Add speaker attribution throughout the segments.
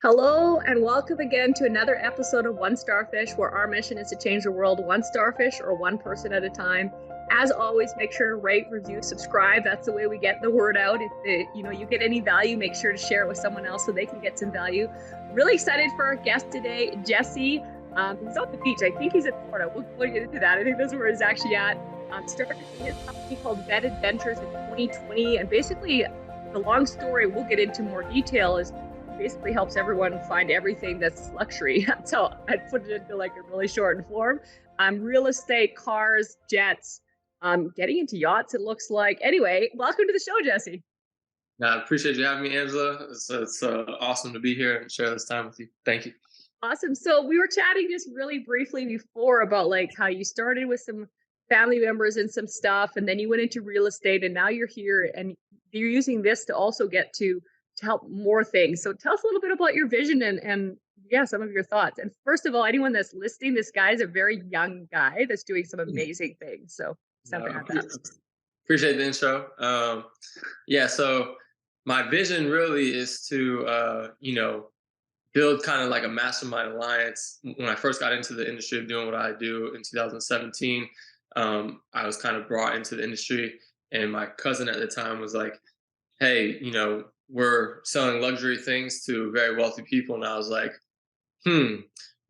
Speaker 1: Hello and welcome again to another episode of One Starfish, where our mission is to change the world one starfish or one person at a time. As always, make sure to rate, review, subscribe. That's the way we get the word out. If you get any value, make sure to share it with someone else so they can get some value. Really excited for our guest today, Jesse. He's on the beach. I think he's in Florida. We'll get into that. I think that's where he's actually at. Started his company called Vet Adventures in 2020, and basically, the long story we'll get into more detail is basically helps everyone find everything that's luxury. So I put it into like a really short form. Real estate, cars, jets, getting into yachts, it looks like. Anyway, welcome to the show, Jesse.
Speaker 2: I appreciate you having me, Angela. It's awesome to be here and share this time with you. Thank you.
Speaker 1: Awesome. So we were chatting just really briefly before about like how you started with some family members and some stuff, and then you went into real estate, and now you're here and you're using this to also get to help more things. So tell us a little bit about your vision and yeah, some of your thoughts. And first of all, anyone that's listening, this guy is a very young guy that's doing some amazing things. So something like that.
Speaker 2: Appreciate the intro. Yeah, so my vision really is to, build kind of like a mastermind alliance. When I first got into the industry of doing what I do in 2017, I was kind of brought into the industry, and my cousin at the time was like, hey, we're selling luxury things to very wealthy people. And I was like, hmm,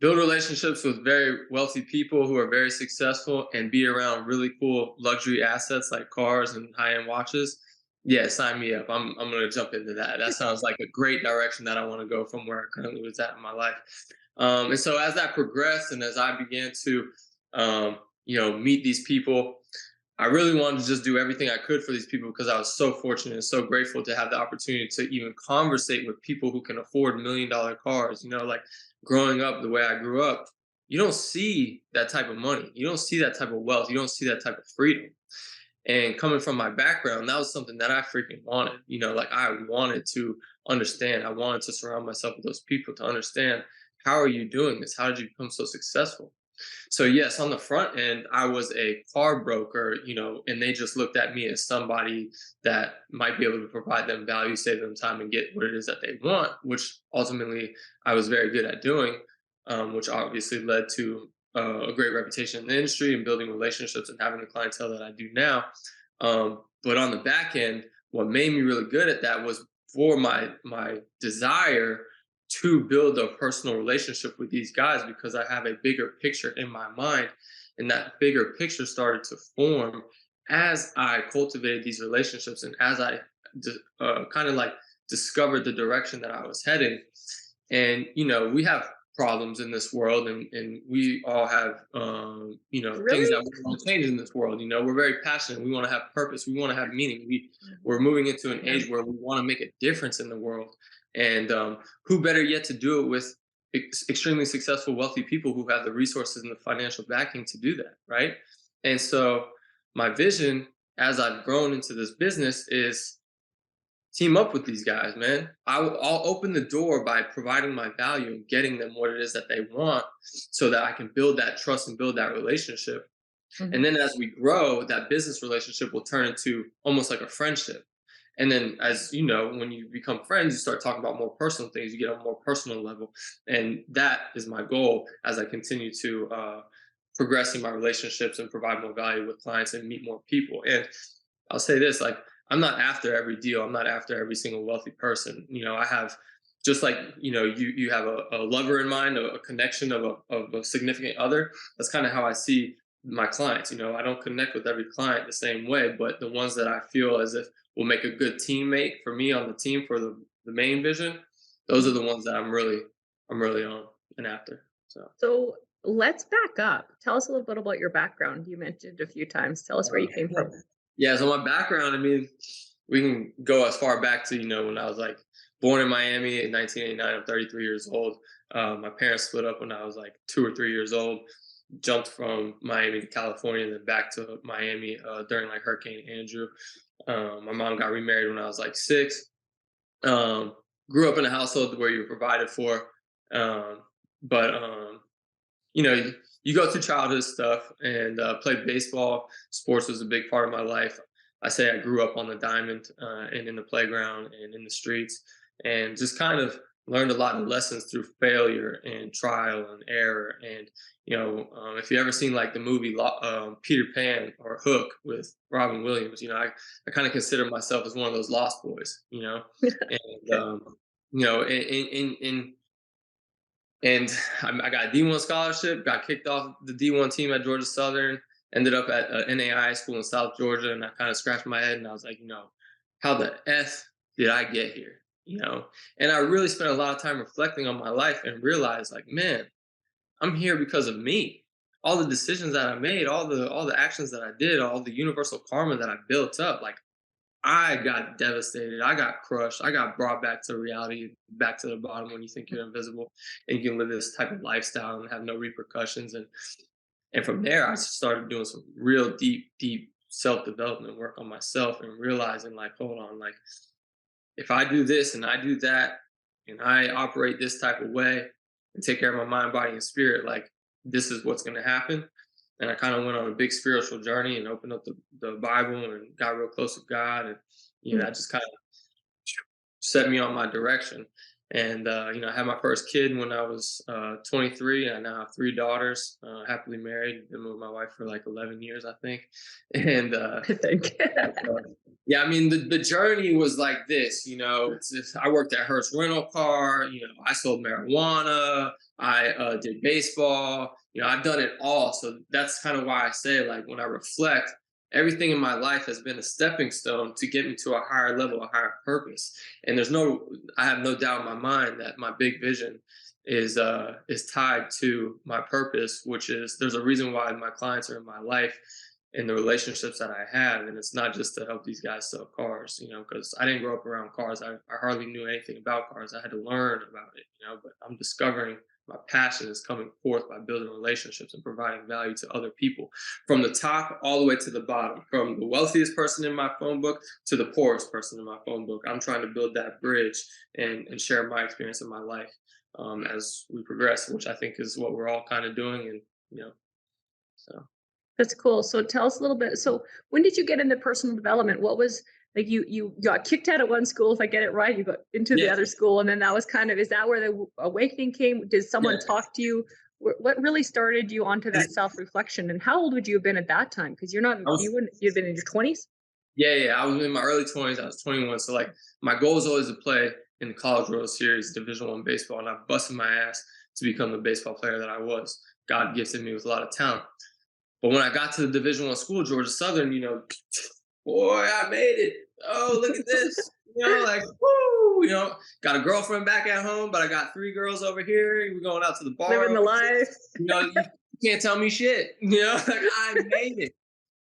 Speaker 2: build relationships with very wealthy people who are very successful and be around really cool luxury assets like cars and high-end watches. Yeah, sign me up. I'm gonna jump into that. That sounds like a great direction that I want to go from where I currently was at in my life. And so as that progressed and as I began to meet these people, I really wanted to just do everything I could for these people because I was so fortunate and so grateful to have the opportunity to even conversate with people who can afford $1 million cars. Like growing up the way I grew up, you don't see that type of money. You don't see that type of wealth. You don't see that type of freedom. And coming from my background, that was something that I freaking wanted. Like I wanted to understand. I wanted to surround myself with those people to understand, how are you doing this? How did you become so successful? So yes, on the front end, I was a car broker, and they just looked at me as somebody that might be able to provide them value, save them time, and get what it is that they want, which ultimately I was very good at doing, which obviously led to a great reputation in the industry and building relationships and having the clientele that I do now. But on the back end, what made me really good at that was for my desire to build a personal relationship with these guys, because I have a bigger picture in my mind. And that bigger picture started to form as I cultivated these relationships and as I kind of like discovered the direction that I was heading. And, we have problems in this world, and we all have, things
Speaker 1: Really?
Speaker 2: that we want to change in this world. We're very passionate. We want to have purpose. We want to have meaning. We're moving into an
Speaker 1: Yeah.
Speaker 2: age where we want to make a difference in the world. And who better yet to do it with extremely successful, wealthy people who have the resources and the financial backing to do that, right? And so my vision as I've grown into this business is team up with these guys, man. I'll open the door by providing my value and getting them what it is that they want so that I can build that trust and build that relationship. And
Speaker 1: Mhm.
Speaker 2: then as we grow, that business relationship will turn into almost like a friendship. And then, as you know, when you become friends, you start talking about more personal things. You get on a more personal level, and that is my goal as I continue to progress in my relationships and provide more value with clients and meet more people. And I'll say this: like, I'm not after every deal. I'm not after every single wealthy person. I have, just like you have a lover in mind, a connection of a significant other. That's kind of how I see my clients. I don't connect with every client the same way, but the ones that I feel as if will make a good teammate for me on the team for the main vision, those are
Speaker 1: Mhm.
Speaker 2: the ones that I'm really on and after. So
Speaker 1: So let's back up. Tell us a little bit about your background. You mentioned a few times. Tell us where you came from.
Speaker 2: yeah, so my background, I mean, we can go as far back to when I was like born in Miami in 1989. I'm 33 years old. My parents split up when I was like 2 or 3 years old. Jumped from Miami to California and then back to Miami during like Hurricane Andrew. My mom got remarried when I was like 6. Um, Grew up in a household where you were provided for, but you go through childhood stuff and played baseball. Sports was a big part of my life. I say I grew up on the diamond and in the playground and in the streets, and just kind of learned a lot of lessons through failure and trial and error. And if you ever seen like the movie Peter Pan or Hook with Robin Williams, I kind of consider myself as one of those lost boys. And
Speaker 1: Okay.
Speaker 2: and I got a D1 scholarship, got kicked off the D1 team at Georgia Southern, ended up at NAI school in South Georgia, and I kind of scratched my head and I was like, how the F did I get here? And I really spent a lot of time reflecting on my life and realized, like, man, I'm here because of me. All the decisions that I made, all the actions that I did, all the universal karma that I built up, like I got devastated. I got crushed. I got brought back to reality, back to the bottom when you think you're invisible and you can live this type of lifestyle and have no repercussions. And from there, I started doing some real deep self development work on myself and realizing, like, hold on, like if I do this and I do that and I operate this type of way and take care of my mind, body, and spirit, like this is what's going to happen. And I kind of went on a big spiritual journey and opened up the Bible and got real close with God. And,
Speaker 1: Mm.
Speaker 2: that just kind of set me on my direction. And, I had my first kid when I was 23. And I now have three daughters, happily married. Been with my wife for like 11 years, I think. And,
Speaker 1: I think.
Speaker 2: yeah, I mean, the journey was like this, it's just, I worked at Hertz Rental Car, I sold marijuana, I did baseball, I've done it all. So that's kind of why I say, like, when I reflect, everything in my life has been a stepping stone to get me to a higher level, a higher purpose. And I have no doubt in my mind that my big vision is tied to my purpose, which is there's a reason why my clients are in my life and the relationships that I have. And it's not just to help these guys sell cars, because I didn't grow up around cars. I hardly knew anything about cars. I had to learn about it, but I'm discovering my passion is coming forth by building relationships and providing value to other people from the top all the way to the bottom, from the wealthiest person in my phone book to the poorest person in my phone book. I'm trying to build that bridge and share my experience in my life as we progress, which I think is what we're all kind of doing. And, so.
Speaker 1: That's cool. So tell us a little bit. So when did you get into personal development? What was like you got kicked out of one school, if I get it right, you got into the
Speaker 2: Yeah,
Speaker 1: other school, and then that was kind of, is that where the awakening came? Did
Speaker 2: yeah.
Speaker 1: someone talk to you? What really started you onto that self-reflection? And how old would you have been at that time? Because you're not,
Speaker 2: I was,
Speaker 1: you'd been in your 20s?
Speaker 2: yeah. I was in my early 20s. I was 21. So like my goal is always to play in the College World Series, Division I baseball, and I busted my ass to become the baseball player that I was. God gifted me with a lot of talent. But when I got to the Division I school, Georgia Southern, boy, I made it. Oh, look at this. Like, woo, got a girlfriend back at home, but I got three girls over here. We're going out to the bar
Speaker 1: Living the
Speaker 2: over here.
Speaker 1: life.
Speaker 2: You can't tell me shit. Like I made it.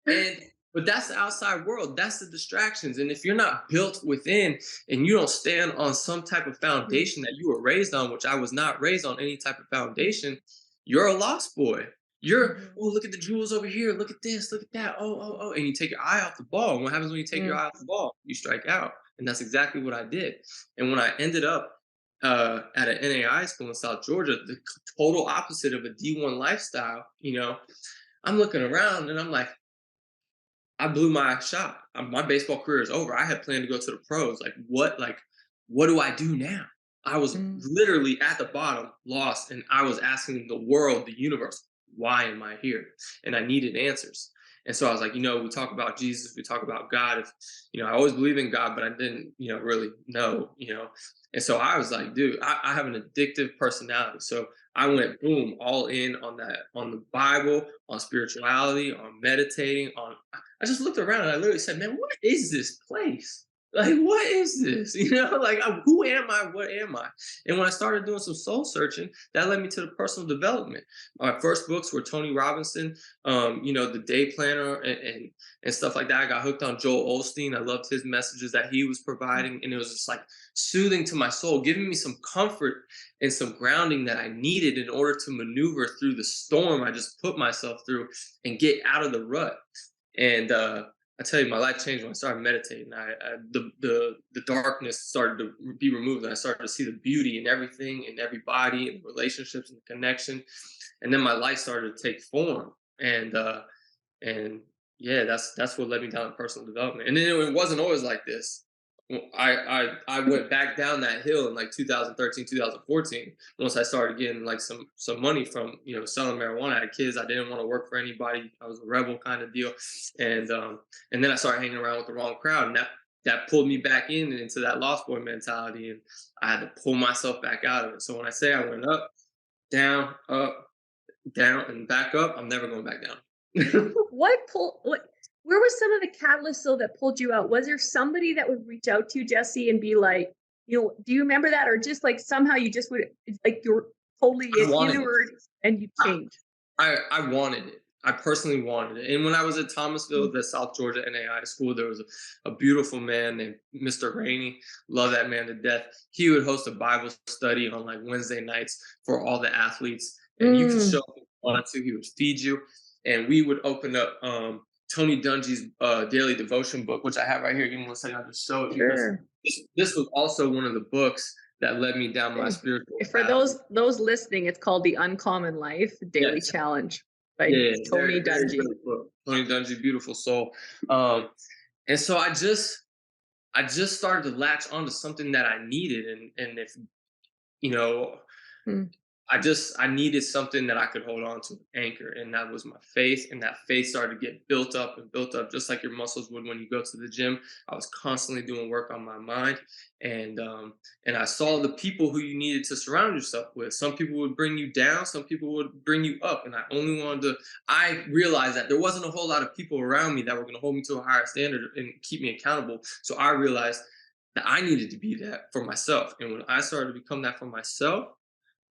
Speaker 2: And but that's the outside world. That's the distractions. And if you're not built within and you don't stand on some type of
Speaker 1: Mm,
Speaker 2: foundation that you were raised on, which I was not raised on any type of foundation, you're a lost boy.
Speaker 1: mhm,
Speaker 2: Oh, look at the jewels over here. Look at this. Look at that. Oh. And you take your eye off the ball. And what happens when you take your
Speaker 1: mm,
Speaker 2: eye off the ball? You strike out. And that's exactly what I did. And when I ended up at an NAI school in South Georgia, the total opposite of a D1 lifestyle, I'm looking around and I'm like, I blew my shot. My baseball career is over. I had planned to go to the pros. What do I do now? I was
Speaker 1: mm,
Speaker 2: literally at the bottom, lost, and I was asking the world, the universe, why am I here? And I needed answers. And so I was like, we talk about Jesus, we talk about God. If I always believe in God, but I didn't, really know. And so I was like, dude, I have an addictive personality. So I went boom, all in on that, on the Bible, on spirituality, on meditating, on I just looked around and I literally said, "Man, what is this place? Like, what is this? Like, who am I? What am I?" And when I started doing some soul searching, that led me to the personal development. My first books were Tony Robinson, the Day Planner and stuff like that. I got hooked on Joel Osteen. I loved his messages that he was
Speaker 1: mm,
Speaker 2: providing, and it was just like soothing to my soul, giving me some comfort and some grounding that I needed in order to maneuver through the storm I just put myself through and get out of the rut. And I tell you, my life changed when I started meditating. The darkness started to be removed, and I started to see the beauty in everything, in everybody, and the relationships and the connection. And then my life started to take form, and yeah, that's what led me down to personal development. And then it wasn't always like this. I went back down that hill in like 2013, 2014. Once I started getting like some money from selling marijuana. I had kids. I didn't want to work for anybody. I was a rebel kind of deal, and then I started hanging around with the wrong crowd, and that pulled me back in and into that lost boy mentality, and I had to pull myself back out of it. So when I say I went up, down, and back up, I'm never going back down.
Speaker 1: Where was some of the catalysts though that pulled you out? Was there somebody that would reach out to you, Jesse, and be like, do you remember that? Or just like somehow you just would like you're totally
Speaker 2: I wanted it.
Speaker 1: inward and you change.
Speaker 2: I wanted it. I personally wanted it. And when I was at Thomasville,
Speaker 1: Mm.
Speaker 2: the South Georgia NAI school, there was a beautiful man named Mr. Rainey. Love that man to death. He would host a Bible study on like Wednesday nights for all the athletes. And you could
Speaker 1: Mm,
Speaker 2: show up if you wanted to. He would feed you. And we would open up Tony Dungy's daily devotion book, which I have right here. Give me one second. I'll just show it because
Speaker 1: sure.
Speaker 2: this was also one of the books that led me down my
Speaker 1: Okay.
Speaker 2: spiritual
Speaker 1: For
Speaker 2: path.
Speaker 1: those listening, it's called The Uncommon Life Daily
Speaker 2: Yes.
Speaker 1: Challenge by
Speaker 2: Yeah,
Speaker 1: Tony
Speaker 2: very
Speaker 1: Dungy.
Speaker 2: good book. Tony Dungy, beautiful soul. Um, and so I just started to latch onto something that I needed, and if you know
Speaker 1: Mm.
Speaker 2: I needed something that I could hold on to, anchor, and that was my faith. And that faith started to get built up and built up, just like your muscles would when you go to the gym. I was constantly doing work on my mind, and I saw the people who you needed to surround yourself with. Some people would bring you down, some people would bring you up, and I only wanted to. I realized that there wasn't a whole lot of people around me that were going to hold me to a higher standard and keep me accountable. So I realized that I needed to be that for myself, and when I started to become that for myself,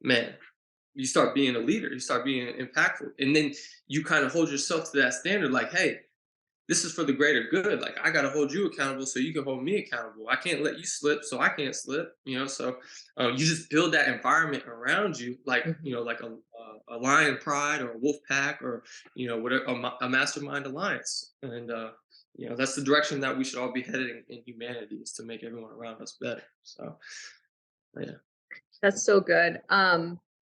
Speaker 2: man, you start being a leader, you start being impactful. And then you kind of hold yourself to that standard like, hey, this is for the greater good. Like, I got to hold you accountable so you can hold me accountable. I can't let you slip so I can't slip. So you just build that environment around you, like,
Speaker 1: Mhm.
Speaker 2: like a lion pride or a wolf pack or, whatever, a mastermind alliance. And, that's the direction that we should all be headed in humanity, is to make everyone around us better. So, yeah.
Speaker 1: That's so good.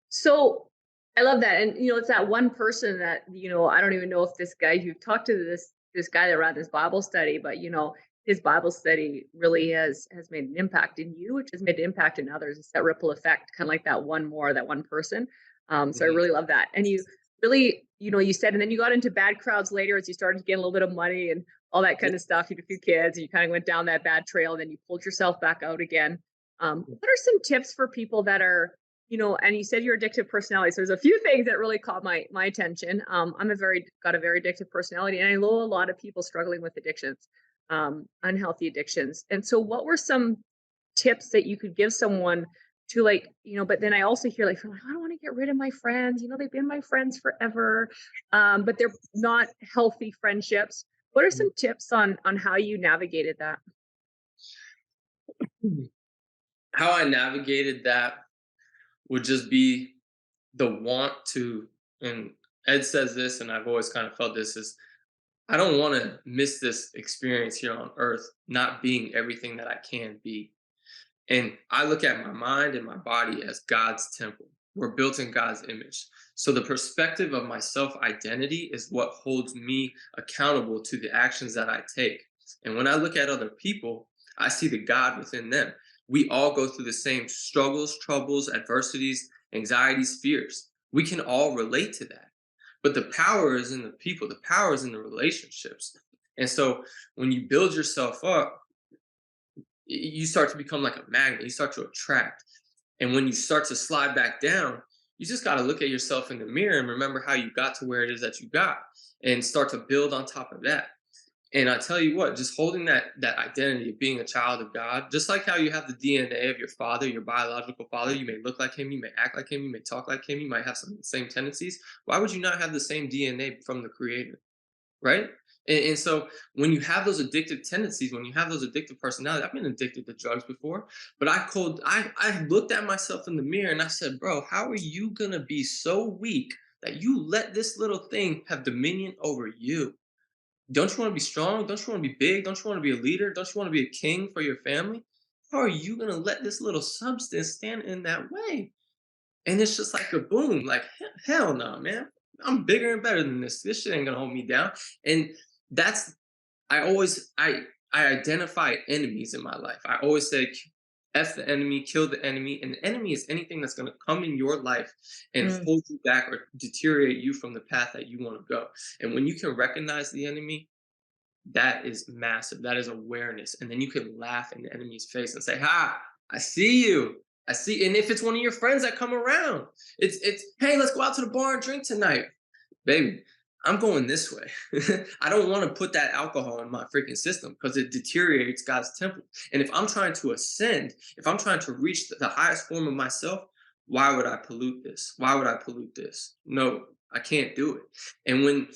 Speaker 1: So I love that. And it's that one person that, I don't even know if this guy, you've talked to this guy that ran this Bible study, but his Bible study really has made an impact in you, which has made an impact in others. It's that ripple effect, kind of like that one person. So I
Speaker 2: Mhm.
Speaker 1: really love that. And you really, you said, and then you got into bad crowds later as you started to get a little bit of money and all that kind of stuff. You had a few kids and you kind of went down that bad trail, and then you pulled yourself back out again. What are some tips for people that are, and you said you're addictive personality. So there's a few things that really caught my attention. I'm got a very addictive personality, and I know a lot of people struggling with addictions, unhealthy addictions. And so what were some tips that you could give someone to, like, but then I also hear like, I don't want to get rid of my friends. They've been my friends forever. But they're not healthy friendships. What are some tips on how you navigated that?
Speaker 2: How I navigated that would just be the want to, and Ed says this, and I've always kind of felt this, is I don't want to miss this experience here on earth, not being everything that I can be. And I look at my mind and my body as God's temple. We're built in God's image. So the perspective of my self identity is what holds me accountable to the actions that I take. And when I look at other people, I see the God within them. We all go through the same struggles, troubles, adversities, anxieties, fears. We can all relate to that. But the power is in the people, the power is in the relationships. And so when you build yourself up, you start to become like a magnet. You start to attract. And when you start to slide back down, you just got to look at yourself in the mirror and remember how you got to where it is that you got, and start to build on top of that. And I tell you what, just holding that identity of being a child of God, just like how you have the DNA of your father, your biological father, you may look like him, you may act like him, you may talk like him, you might have some of the same tendencies. Why would you not have the same DNA from the creator? Right? And so when you have those addictive tendencies, when you have those addictive personalities, I've been addicted to drugs before, but I looked at myself in the mirror and I said, bro, how are you gonna be so weak that you let this little thing have dominion over you? Don't you want to be strong? Don't you want to be big? Don't you want to be a leader? Don't you want to be a king for your family? How are you gonna let this little substance stand in that way? And it's just like a boom, like hell no, man. I'm bigger and better than this. This shit ain't gonna hold me down. And that's I always I identify enemies in my life. I always say, F the enemy, kill the enemy. And the enemy is anything that's going to come in your life and
Speaker 1: Mm.
Speaker 2: hold you back or deteriorate you from the path that you want to go. And when you can recognize the enemy, that is massive. That is awareness. And then you can laugh in the enemy's face and say, "Ha, I see you. I see." And if it's one of your friends that come around, it's hey, let's go out to the bar and drink tonight. Baby, I'm going this way. I don't want to put that alcohol in my freaking system because it deteriorates God's temple. And if I'm trying to ascend, if I'm trying to reach the highest form of myself, why would I pollute this? Why would I pollute this? No, I can't do it. And when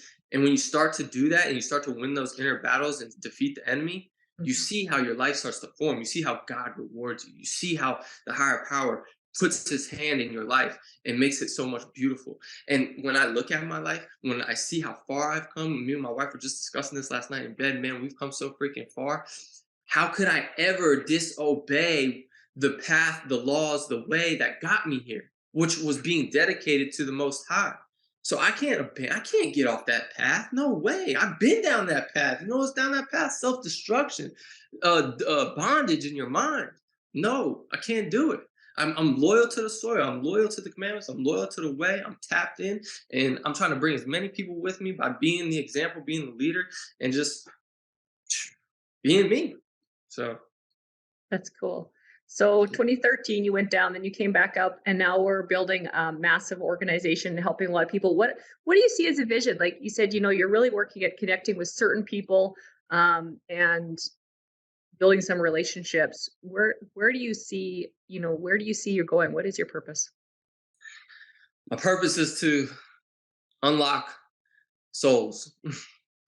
Speaker 2: you start to do that and you start to win those inner battles and defeat the enemy, you
Speaker 1: Mhm.
Speaker 2: see how your life starts to form. You see how God rewards you. You see how the higher power puts his hand in your life and makes it so much beautiful. And when I look at my life, when I see how far I've come, me and my wife were just discussing this last night in bed, man, we've come so freaking far. How could I ever disobey the path, the laws, the way that got me here, which was being dedicated to the Most High? So I can't get off that path. No way. I've been down that path. You know what's down that path? Self-destruction, bondage in your mind. No, I can't do it. I'm loyal to the soil. I'm loyal to the commandments. I'm loyal to the way. I'm tapped in, and I'm trying to bring as many people with me by being the example, being the leader, and just being me. So
Speaker 1: That's cool. So 2013, you went down, then you came back up, and now we're building a massive organization, helping a lot of people. What do you see as a vision? Like you said, you're really working at connecting with certain people, and building some relationships. Where do you see, where do you see you're going? What is your purpose?
Speaker 2: my purpose is to unlock souls.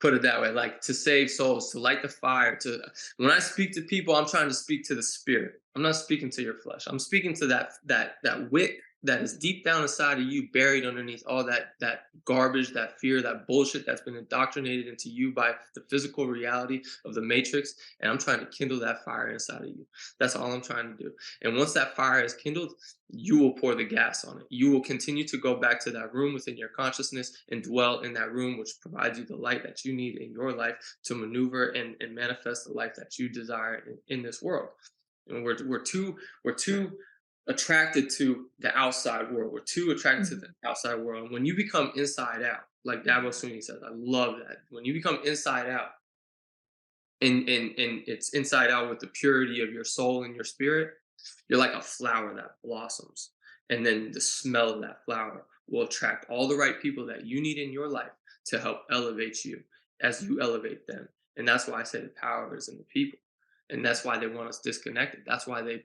Speaker 2: Put it that way, like to save souls, to light the fire. To when I speak to people, I'm trying to speak to the spirit. I'm not speaking to your flesh. I'm speaking to that wick that is deep down inside of you, buried underneath all that garbage, that fear, that bullshit that's been indoctrinated into you by the physical reality of the matrix. And I'm trying to kindle that fire inside of you. That's all I'm trying to do. And once that fire is kindled, you will pour the gas on it. You will continue to go back to that room within your consciousness and dwell in that room, which provides you the light that you need in your life to maneuver and manifest the life that you desire in this world. And we're too attracted to the outside world. We're too attracted to the
Speaker 1: Mhm.
Speaker 2: outside world. And when you become inside out, like Dabo Sweeney says, I love that. When you become inside out, and it's inside out with the purity of your soul and your spirit, you're like a flower that blossoms. And then the smell of that flower will attract all the right people that you need in your life to help elevate you as you elevate them. And that's why I say the power is in the people. And that's why they want us disconnected. That's why they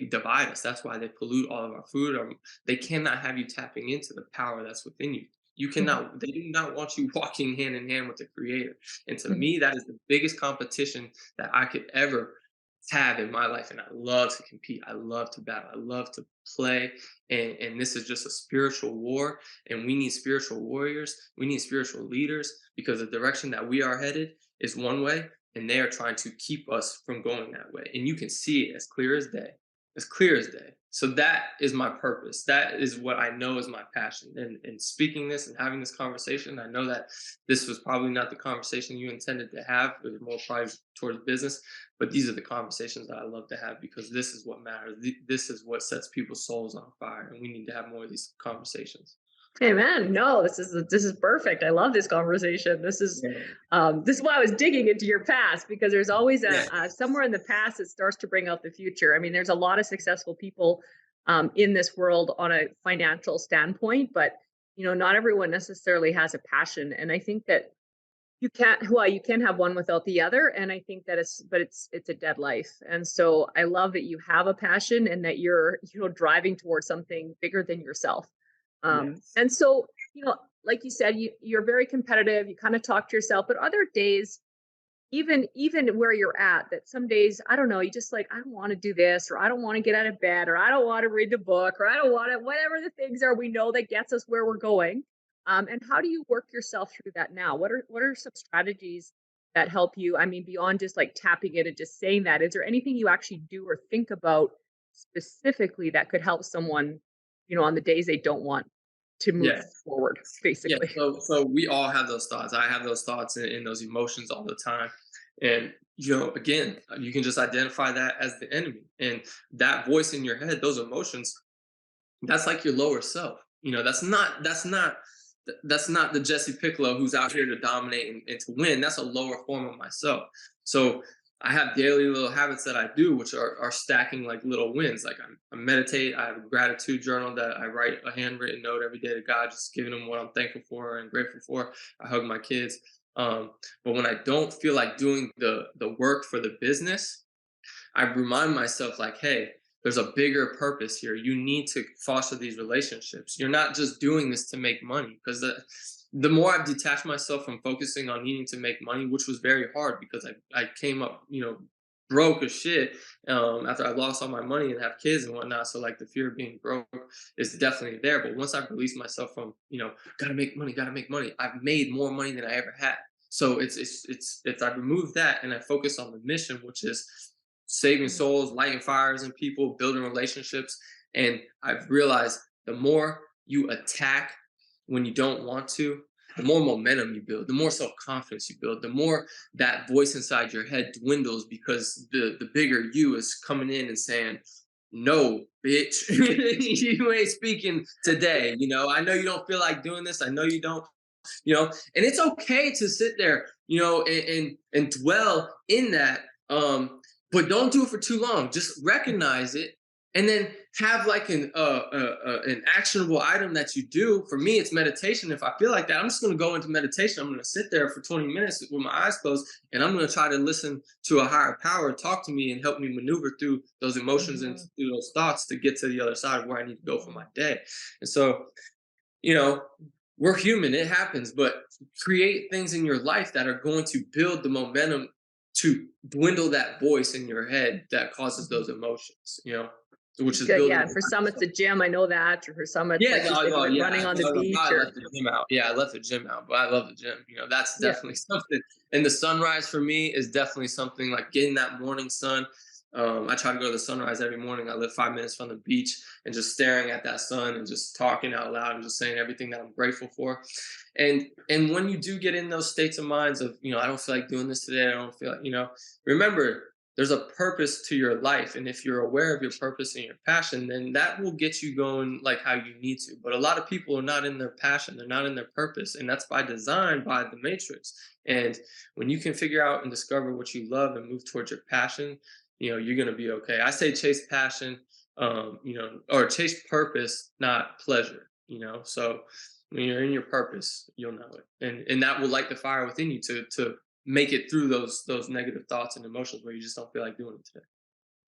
Speaker 2: divide us. That's why they pollute all of our food. They cannot have you tapping into the power that's within you. You
Speaker 1: Mhm.
Speaker 2: cannot, they do not want you walking hand in hand with the creator. And to
Speaker 1: Mhm.
Speaker 2: me, that is the biggest competition that I could ever have in my life. And I love to compete. I love to battle. I love to play. And this is just a spiritual war. And we need spiritual warriors. We need spiritual leaders because the direction that we are headed is one way. And they are trying to keep us from going that way. And you can see it as clear as day, as clear as day. So that is my purpose. That is what I know is my passion. And in speaking this and having this conversation, I know that this was probably not the conversation you intended to have. It was more probably towards business, but these are the conversations that I love to have because this is what matters. This is what sets people's souls on fire, and we need to have more of these conversations.
Speaker 1: Hey man, no, this is perfect. I love this conversation.
Speaker 2: Yeah.
Speaker 1: This is why I was digging into your past, because there's always
Speaker 2: Yeah.
Speaker 1: a somewhere in the past that starts to bring out the future. I mean, there's a lot of successful people in this world on a financial standpoint, but not everyone necessarily has a passion. And I think that you can't have one without the other. And I think that it's a dead life. And so I love that you have a passion and that you're driving towards something bigger than yourself.
Speaker 2: Yes.
Speaker 1: And so, like you said, you're very competitive. You kind of talk to yourself, but other days, even where you're at, that some days, I don't know, you just like, I don't want to do this, or I don't want to get out of bed, or I don't want to read the book, or I don't want to, whatever the things are we know that gets us where we're going. And how do you work yourself through that now? What are some strategies that help you? I mean, beyond just like tapping it and just saying that, is there anything you actually do or think about specifically that could help someone, on the days they don't want to move
Speaker 2: Yeah.
Speaker 1: forward,
Speaker 2: Yeah,
Speaker 1: basically?
Speaker 2: so we all have those thoughts. I have those thoughts and those emotions all the time. And again, you can just identify that as the enemy. And that voice in your head, those emotions, that's like your lower self. That's not the Jesse Piccolo who's out here to dominate and to win. That's a lower form of myself. So I have daily little habits that I do, which are stacking like little wins. Like I meditate. I have a gratitude journal that I write a handwritten note every day to God, just giving him what I'm thankful for and grateful for. I hug my kids. But when I don't feel like doing the work for the business, I remind myself like, hey, there's a bigger purpose here. You need to foster these relationships. You're not just doing this to make money. Because the more I've detached myself from focusing on needing to make money, which was very hard because I came up, broke as shit after I lost all my money and have kids and whatnot. So like the fear of being broke is definitely there. But once I've released myself from, gotta make money, I've made more money than I ever had. So it's I remove that and I focus on the mission, which is saving souls, lighting fires in people, building relationships. And I've realized the more you attack when you don't want to, the more momentum you build, the more self-confidence you build, the more that voice inside your head dwindles because the bigger you is coming in and saying, no, bitch, you ain't speaking today. I know you don't feel like doing this. I know you don't, and it's okay to sit there, and dwell in that. But don't do it for too long. Just recognize it, and then have like an actionable item that you do. For me, it's meditation. If I feel like that, I'm just going to go into meditation. I'm going to sit there for 20 minutes with my eyes closed, and I'm going to try to listen to a higher power talk to me and help me maneuver through those emotions and through those thoughts to get to the other side of where I need to go for my day. And so, you know, we're human, it happens, but create things in your life that are going to build the momentum to dwindle that voice in your head that causes those emotions, which is
Speaker 1: Good.
Speaker 2: building.
Speaker 1: Yeah. For some, it's the gym. I know that. Or for some, it's
Speaker 2: Yeah,
Speaker 1: like you
Speaker 2: no,
Speaker 1: said,
Speaker 2: no, yeah.
Speaker 1: running on the beach.
Speaker 2: I
Speaker 1: Or
Speaker 2: left the gym out. Yeah, I left the gym out, but I love the gym. That's
Speaker 1: yeah.
Speaker 2: definitely something. And the sunrise for me is definitely something like getting that morning sun. I try to go to the sunrise every morning. I live 5 minutes from the beach and just staring at that sun and just talking out loud and just saying everything that I'm grateful for. And when you do get in those states of minds of, I don't feel like doing this today. I don't feel like, remember there's a purpose to your life. And if you're aware of your purpose and your passion, then that will get you going like how you need to. But a lot of people are not in their passion, they're not in their purpose. And that's by design, by the matrix. And when you can figure out and discover what you love and move towards your passion, you're going to be okay. I say chase passion, or chase purpose, not pleasure, So when you're in your purpose, you'll know it. And that will light the fire within you to make it through those negative thoughts and emotions where you just don't feel like doing it today.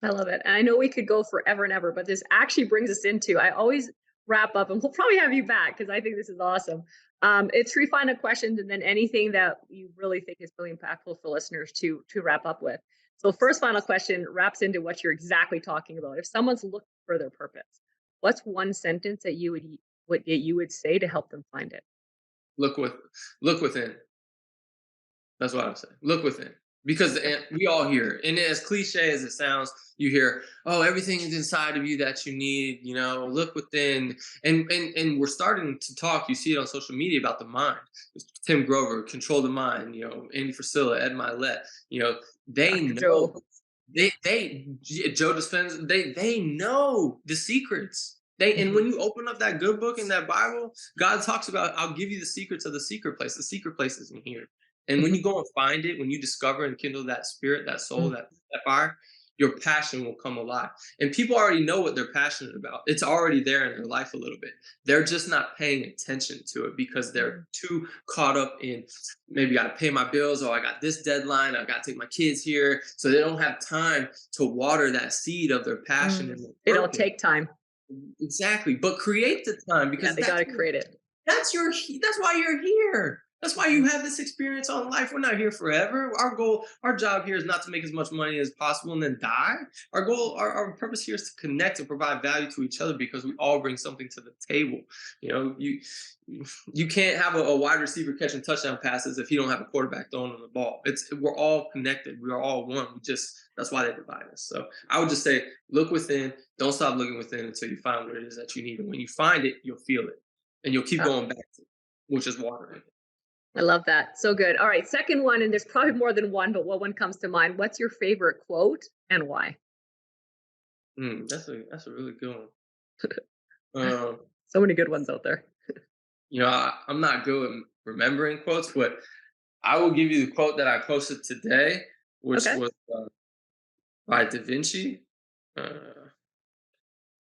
Speaker 1: I love it. And I know we could go forever and ever, but this actually brings us into, I always wrap up, and we'll probably have you back because I think this is awesome. It's three final questions and then anything that you really think is really impactful for listeners to wrap up with. So first final question wraps into what you're exactly talking about. If someone's looking for their purpose, what's one sentence that you would say to help them find it?
Speaker 2: Look with look within. That's what I would say. Look within. Because we all hear, and as cliche as it sounds, you hear, "Oh, everything is inside of you that you need." Look within, and we're starting to talk. You see it on social media about the mind. Tim Grover, Control the Mind. Andy Frisella, Ed Milet. They
Speaker 1: Dr.
Speaker 2: know.
Speaker 1: Joe.
Speaker 2: Joe Dispenza. They know the secrets. And when you open up that good book in that Bible, God talks about, "I'll give you the secrets of the secret place." The secret place is in here. And when you go and find it, when you discover and kindle that spirit, that soul, that fire, your passion will come alive. And people already know what they're passionate about. It's already there in their life a little bit. They're just not paying attention to it because they're too caught up in, maybe got to pay my bills, or I got this deadline, I got to take my kids here. So they don't have time to water that seed of their passion and their
Speaker 1: It'll
Speaker 2: purpose.
Speaker 1: take time.
Speaker 2: Exactly. But create the time, because
Speaker 1: They got to create it.
Speaker 2: that's why you're here. That's why you have this experience on life. We're not here forever. Our job here is not to make as much money as possible and then die. Our goal, our purpose here is to connect and provide value to each other because we all bring something to the table. You can't have a wide receiver catching touchdown passes if you don't have a quarterback throwing on the ball. We're all connected. We are all one. That's why they divide us. So I would just say, look within. Don't stop looking within until you find what it is that you need. And when you find it, you'll feel it, and you'll keep going back to it, which is watering it.
Speaker 1: I love that. So good. All right, second one, and there's probably more than one, but what one comes to mind? What's your favorite quote and why?
Speaker 2: That's a really good one. Um,
Speaker 1: So many good ones out there.
Speaker 2: I'm not good at remembering quotes, but I will give you the quote that I posted today, which
Speaker 1: Okay.
Speaker 2: was by Da Vinci, uh,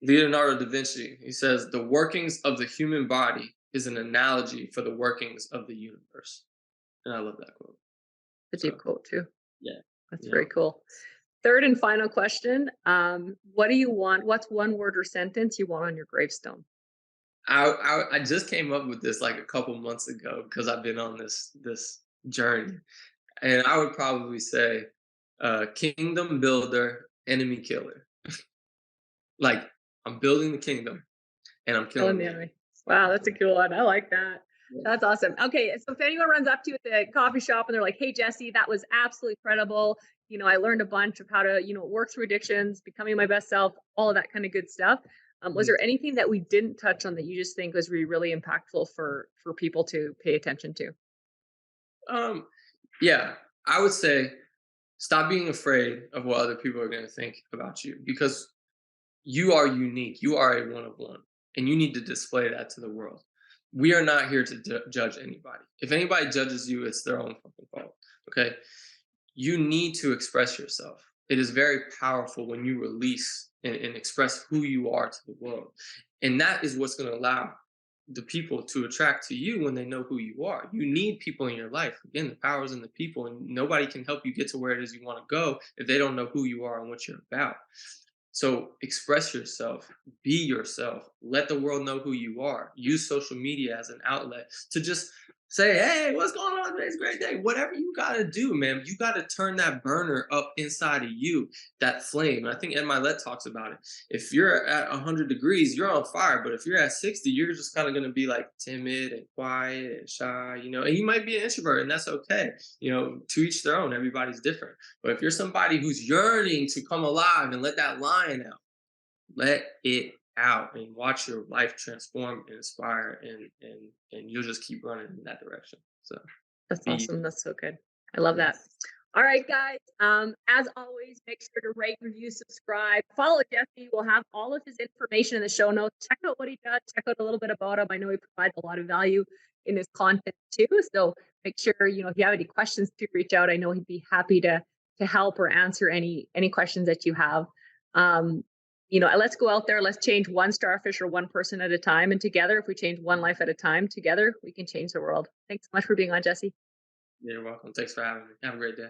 Speaker 2: Leonardo da Vinci. He says, "The workings of the human body is an analogy for the workings of the universe." And I love that quote.
Speaker 1: A deep
Speaker 2: So
Speaker 1: quote too.
Speaker 2: yeah,
Speaker 1: That's
Speaker 2: yeah.
Speaker 1: very cool. Third and final question. What do you want? What's one word or sentence you want on your gravestone?
Speaker 2: I just came up with this like a couple months ago because I've been on this journey, and I would probably say, "Kingdom builder, enemy killer." Like I'm building the kingdom and I'm
Speaker 1: Killing
Speaker 2: killing
Speaker 1: the
Speaker 2: the enemy.
Speaker 1: enemy. Wow, that's a cool one. I like that.
Speaker 2: Yeah.
Speaker 1: That's awesome. Okay, so if anyone runs up to you at the coffee shop and they're like, "Hey, Jesse, that was absolutely incredible. I learned a bunch of how to, work through addictions, becoming my best self, all of that kind of good stuff." Was
Speaker 2: Mhm.
Speaker 1: there anything that we didn't touch on that you just think was really impactful for people to pay attention to?
Speaker 2: Um, yeah, I would say stop being afraid of what other people are going to think about you because you are unique. You are a one of one, and you need to display that to the world. We are not here to judge anybody. If anybody judges you, it's their own fucking fault. Okay, you need to express yourself. It is very powerful when you release and express who you are to the world. And that is what's going to allow the people to attract to you when they know who you are. You need people in your life. Again, the power is in the people, and nobody can help you get to where it is you want to go if they don't know who you are and what you're about. So express yourself, be yourself, let the world know who you are. Use social media as an outlet to just say, "Hey, what's going on? Today's a great day." Whatever you got to do, man, you got to turn that burner up inside of you, that flame. And I think Ed Milet talks about it. If you're at 100 degrees, you're on fire. But if you're at 60, you're just kind of going to be like timid and quiet and shy, and you might be an introvert, and that's okay. To each their own, everybody's different. But if you're somebody who's yearning to come alive and let that lion out, let it out and watch your life transform and inspire and you'll just keep running in that direction. So
Speaker 1: That's
Speaker 2: be
Speaker 1: awesome. That's so good. I love
Speaker 2: yeah.
Speaker 1: that. All right, guys. As always, make sure to rate, review, subscribe, follow Jesse. We'll have all of his information in the show notes. Check out what he does. Check out a little bit about him. I know he provides a lot of value in his content too. So make sure if you have any questions to reach out. I know he'd be happy to help or answer any questions that you have. Let's go out there. Let's change one starfish or one person at a time. And together, if we change one life at a time, together we can change the world. Thanks so much for being on, Jesse.
Speaker 2: You're welcome. Thanks for having me. Have a great day.